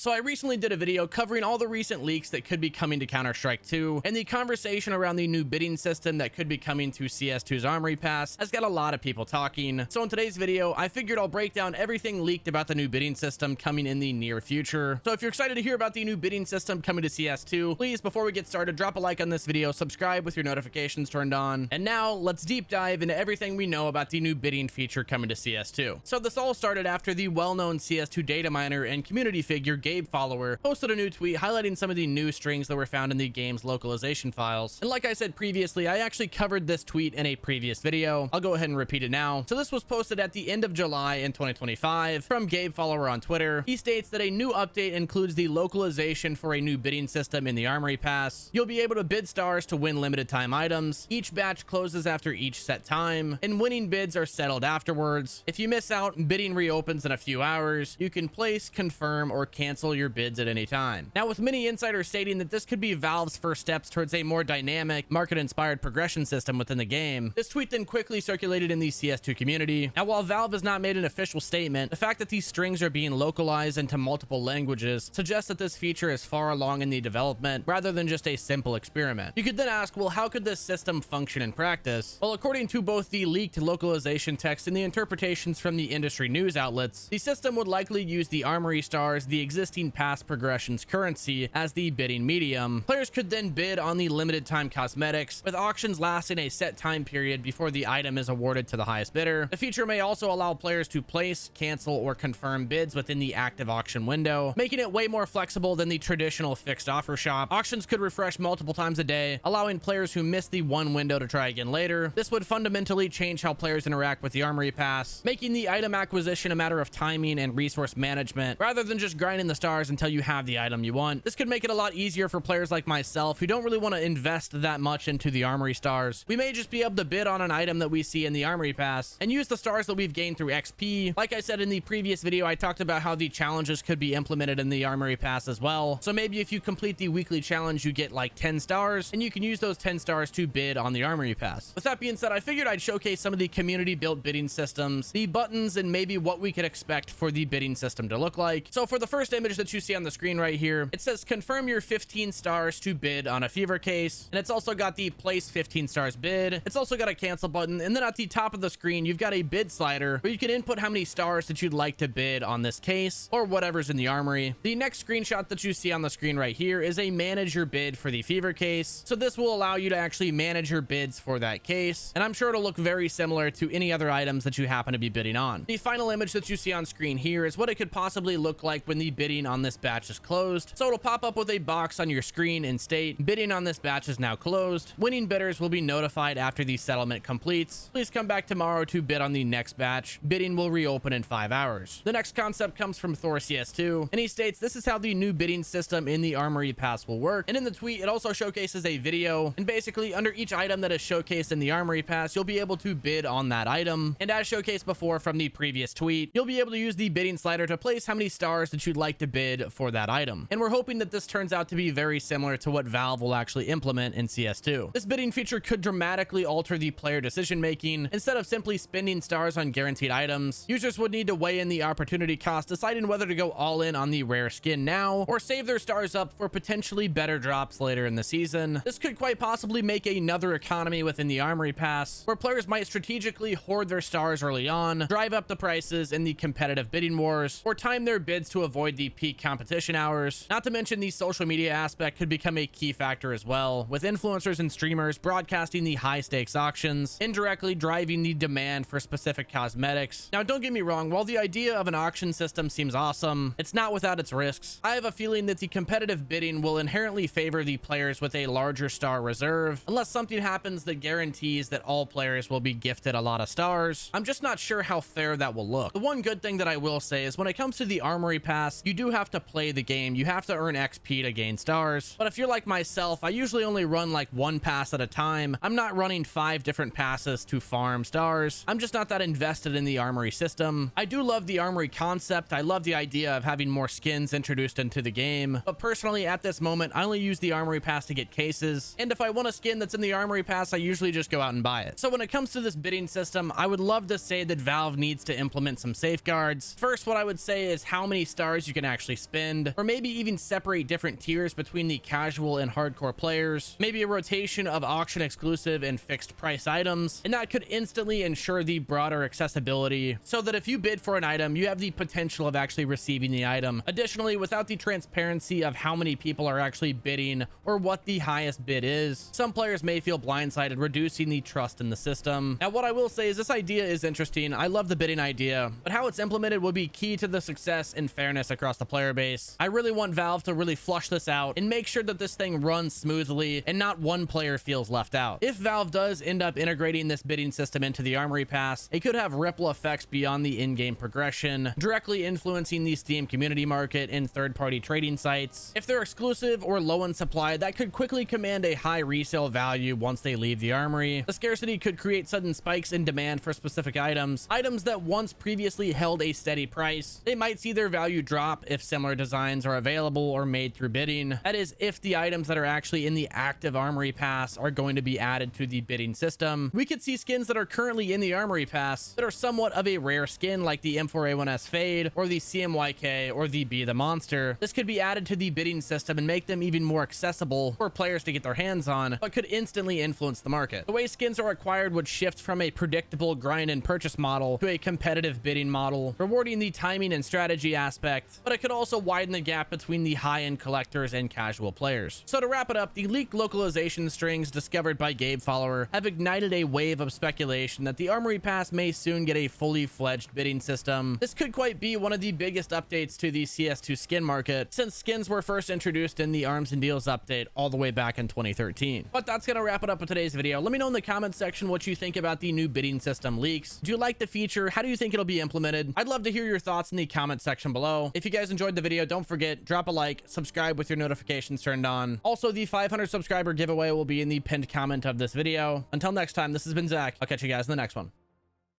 So I recently did a video covering all the recent leaks that could be coming to Counter-Strike 2, and the conversation around the new bidding system that could be coming to CS2's Armory Pass has got a lot of people talking. So in today's video, I figured I'll break down everything leaked about the new bidding system coming in the near future. So if you're excited to hear about the new bidding system coming to CS2, please, before we get started, drop a like on this video, subscribe with your notifications turned on, and now let's deep dive into everything we know about the new bidding feature coming to CS2. So this all started after the well-known CS2 data miner and community figure Gabe Follower posted a new tweet highlighting some of the new strings that were found in the game's localization files. And like I said previously, I actually covered this tweet in a previous video. I'll go ahead and repeat it now. So this was posted at the end of July in 2025 from Gabe Follower on Twitter. He states that a new update includes the localization for a new bidding system in the Armory Pass. You'll be able to bid stars to win limited time items. Each batch closes after each set time, and winning bids are settled afterwards. If you miss out, bidding reopens in a few hours. You can place, confirm, or cancel your bids at any time. Now, with many insiders stating that this could be Valve's first steps towards a more dynamic, market-inspired progression system within the game, this tweet then quickly circulated in the CS2 community. Now, while Valve has not made an official statement, the fact that these strings are being localized into multiple languages suggests that this feature is far along in the development rather than just a simple experiment. You could then ask, well, how could this system function in practice? Well, according to both the leaked localization text and the interpretations from the industry news outlets, the system would likely use the Armory stars, the existing pass progressions currency, as the bidding medium. Players could then bid on the limited time cosmetics, with auctions lasting a set time period before the item is awarded to the highest bidder. The feature may also allow players to place, cancel, or confirm bids within the active auction window, making it way more flexible than the traditional fixed offer shop. Auctions could refresh multiple times a day, allowing players who miss the one window to try again later. This would fundamentally change how players interact with the Armory Pass, making the item acquisition a matter of timing and resource management rather than just grinding the stars until you have the item you want. This could make it a lot easier for players like myself who don't really want to invest that much into the Armory stars. We may just be able to bid on an item that we see in the Armory Pass and use the stars that we've gained through XP. Like I said in the previous video, I talked about how the challenges could be implemented in the Armory Pass as well. So maybe if you complete the weekly challenge, you get like 10 stars, and you can use those 10 stars to bid on the Armory Pass. With that being said, I figured I'd showcase some of the community built bidding systems, the buttons, and maybe what we could expect for the bidding system to look like. So for the first image that you see on the screen right here, it says confirm your 15 stars to bid on a fever case, and it's also got the place 15 stars bid. It's also got a cancel button, and then at the top of the screen you've got a bid slider where you can input how many stars that you'd like to bid on this case or whatever's in the armory. The next screenshot that you see on the screen right here is a manage your bid for the fever case. So this will allow you to actually manage your bids for that case, and I'm sure it'll look very similar to any other items that you happen to be bidding on. The final image that you see on screen here is what it could possibly look like when the bidding on this batch is closed. So it'll pop up with a box on your screen and state bidding on this batch is now closed. Winning bidders will be notified after the settlement completes. Please come back tomorrow to bid on the next batch. Bidding will reopen in 5 hours. The next concept comes from Thor CS2, and he states this is how the new bidding system in the Armory Pass will work. And in the tweet, it also showcases a video, and basically under each item that is showcased in the Armory Pass, you'll be able to bid on that item. And as showcased before from the previous tweet, you'll be able to use the bidding slider to place how many stars that you'd like to bid for that item. And we're hoping that this turns out to be very similar to what Valve will actually implement in CS2. This bidding feature could dramatically alter the player decision making. Instead of simply spending stars on guaranteed items, users would need to weigh in the opportunity cost, deciding whether to go all in on the rare skin now or save their stars up for potentially better drops later in the season. This could quite possibly make another economy within the Armory Pass, where players might strategically hoard their stars early on, drive up the prices in the competitive bidding wars, or time their bids to avoid the peak competition hours. Not to mention the social media aspect could become a key factor as well, with influencers and streamers broadcasting the high stakes auctions, indirectly driving the demand for specific cosmetics. Now, don't get me wrong, while the idea of an auction system seems awesome, it's not without its risks. I have a feeling that the competitive bidding will inherently favor the players with a larger star reserve, unless something happens that guarantees that all players will be gifted a lot of stars. I'm just not sure how fair that will look. The one good thing that I will say is when it comes to the Armory Pass, you do have to play the game. You have to earn XP to gain stars. But if you're like myself, I usually only run like one pass at a time. I'm not running 5 different passes to farm stars. I'm just not that invested in the Armory system. I do love the Armory concept. I love the idea of having more skins introduced into the game. But personally, at this moment, I only use the Armory Pass to get cases. And if I want a skin that's in the Armory Pass, I usually just go out and buy it. So when it comes to this bidding system, I would love to say that Valve needs to implement some safeguards. First, what I would say is how many stars you can actually spend, or maybe even separate different tiers between the casual and hardcore players, maybe a rotation of auction exclusive and fixed price items, and that could instantly ensure the broader accessibility so that if you bid for an item, you have the potential of actually receiving the item. Additionally, without the transparency of how many people are actually bidding or what the highest bid is, some players may feel blindsided, reducing the trust in the system. Now, what I will say is this idea is interesting. I love the bidding idea, but how it's implemented will be key to the success and fairness across the player base. I really want Valve to really flush this out and make sure that this thing runs smoothly and not one player feels left out. If Valve does end up integrating this bidding system into the Armory Pass, it could have ripple effects beyond the in-game progression, directly influencing the Steam community market and third-party trading sites. If they're exclusive or low in supply, that could quickly command a high resale value once they leave the Armory. The scarcity could create sudden spikes in demand for specific items that once previously held a steady price. They might see their value drop if similar designs are available or made through bidding. That is, if the items that are actually in the active Armory Pass are going to be added to the bidding system. We could see skins that are currently in the Armory Pass that are somewhat of a rare skin, like the M4A1S Fade or the CMYK or the Be the Monster. This could be added to the bidding system and make them even more accessible for players to get their hands on, but could instantly influence the market. The way skins are acquired would shift from a predictable grind and purchase model to a competitive bidding model, rewarding the timing and strategy aspect, but it could also widen the gap between the high-end collectors and casual players. So to wrap it up, the leaked localization strings discovered by Gabe Follower have ignited a wave of speculation that the Armory Pass may soon get a fully fledged bidding system. This could quite be one of the biggest updates to the CS2 skin market since skins were first introduced in the Arms and Deals update all the way back in 2013. But that's gonna wrap it up with today's video. Let me know in the comments section what you think about the new bidding system leaks. Do you like the feature? How do you think it'll be implemented? I'd love to hear your thoughts in the comment section below. If you guys enjoyed the video, don't forget, drop a like, subscribe with your notifications turned on. Also, the 500 subscriber giveaway will be in the pinned comment of this video. Until next time, this has been Zach. I'll catch you guys in the next one.